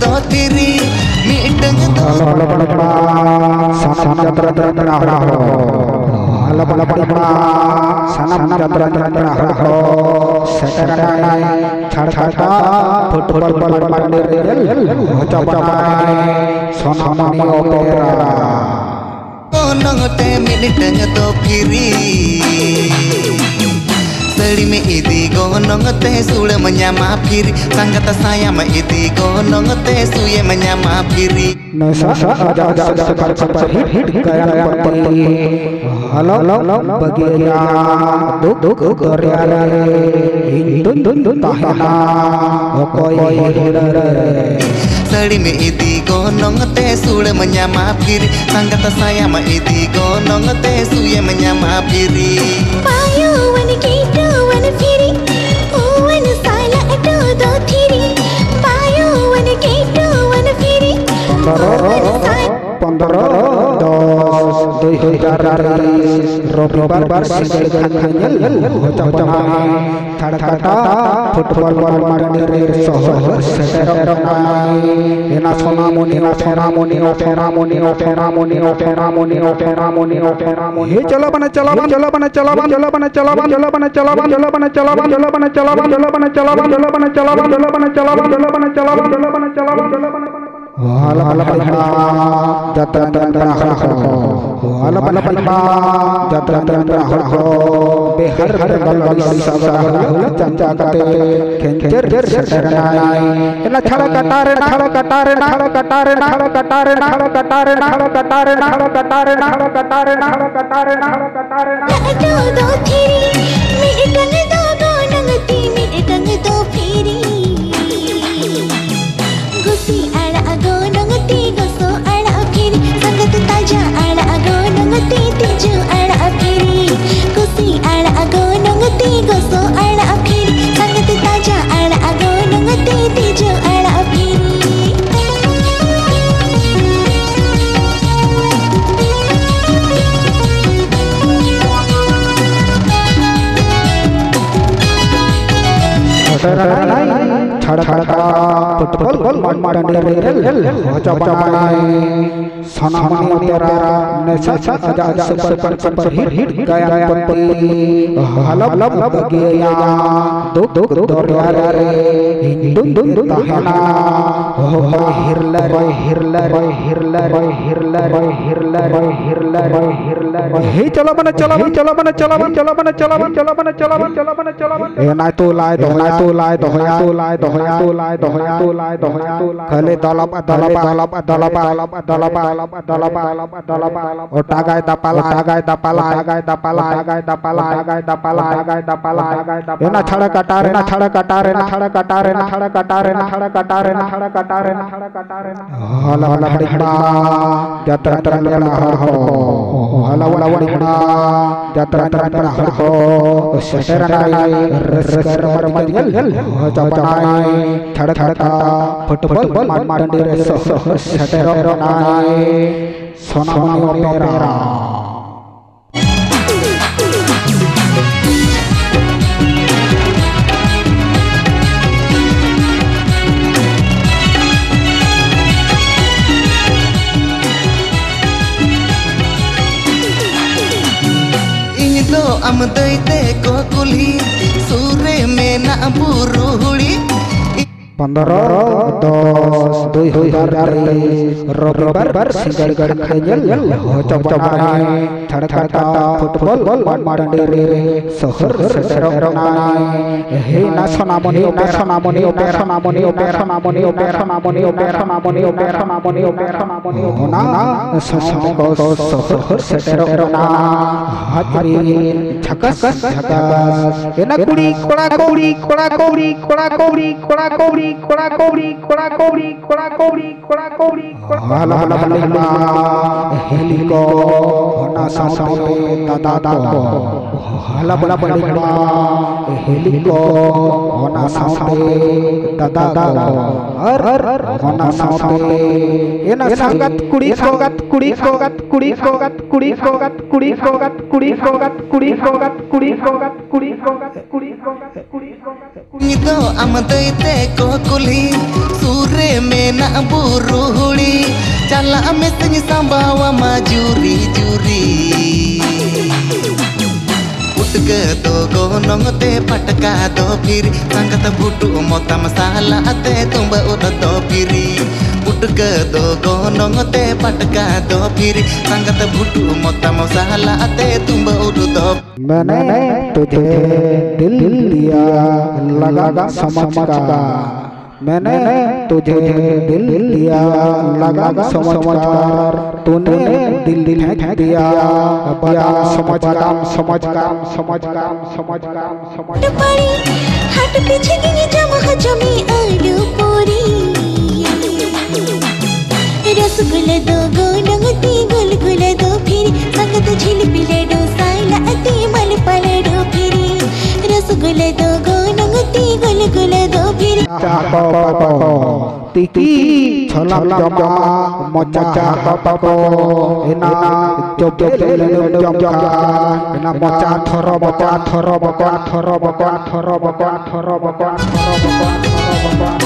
do tiri midang do sanam jatra jatra ho ala bala bala sanam jatra jatra ho sekarang chhad chhada football ball mandir hocapanai sonamani opera nong te midang do kiri Seri me idi gonong te sule menyama piri sangat saya me idi gonong te suye menyama piri nasa aja super hit gaya pati halo bagia duk korea hindun tahana okoi Seri me idi gonong te sule menyama piri sangat saya me idi gonong te suye menyama piri Payu wani kitu wani firi wani sala atu do thiri Payu wani kitu wani firi Pondoro dos 2020 Robibar single khanyel hocapanai thadkata football mandir soho seteronai ena sonamoni he chala wala jatra ho behar bal sabra chancha kate kencer seteranai ena chala katare atu do thiri midang do gonang ti midang do phiri Gusi ala gonang ti goso ala phiri sangat taja ala gonang ti tiju ala phiri Gusi ala gonang ti goso ala phiri sangat taja ala gonang ti tiju ala phiri छड़का football mandir hocapanai sonamani opera nesa aja super hit gaya pati halo bagia duk doriare hindun tahana hirlar he chala bana enai tu lai dohoya kale dalap otagai tapala ena chhada katare hala bada jatra ho hala jatra ho seteranai resker marmanyel hocapanai thadkata football mandir soho seteronai sonamani opera am dai te ko kulhi sure me na buruhuli 15/10/2020 Robibar single khanyel hocapanai thadkata football mandir soho seteronai he na sonamoni opera ona soho seteronai hadirin jhakas ena kuri kora kauri hala heliko ona sampai tata hala bala bala heliko ona saute dada ar ona saute ena sangat kudi sangat kudi sangat kudi sangat kudi sangat kudi sangat kudi sangat kudi sangat kudi sangat kudi sangat kudi sangat kudi sangat Nito amadai te ko kuli sure mena buruhuli cala amesnya sambawa majuri juri utga to gonong te patka do phiri sangat butu mota masala te tumba ud do phiri utga to gonong te patka do phiri sangat butu mota masala te tumba ud do मैंने तुझे दिल दिया लगा समझ का मैंने तुझे दिल दिया लगा समझ कर तूने दिल फेंक दिया बड़ा समझ काम समझ काम समझ काम समझ काम समझ पड़ी हाथ पीछे गिनी जमा जमी आलू पूरी रसगुल्ला दो गोनंगती गुलगुला दो फिर संगत झिलपी लड्डू साइला अति मल पलडो फिरी रसगुल्ला दो गोनंगती गुलगुला दो फिर टिकी छलम जमा मचा पापो एना जब जम एना मचा थर बका थर बका थर बका थर बका थर बका थर बका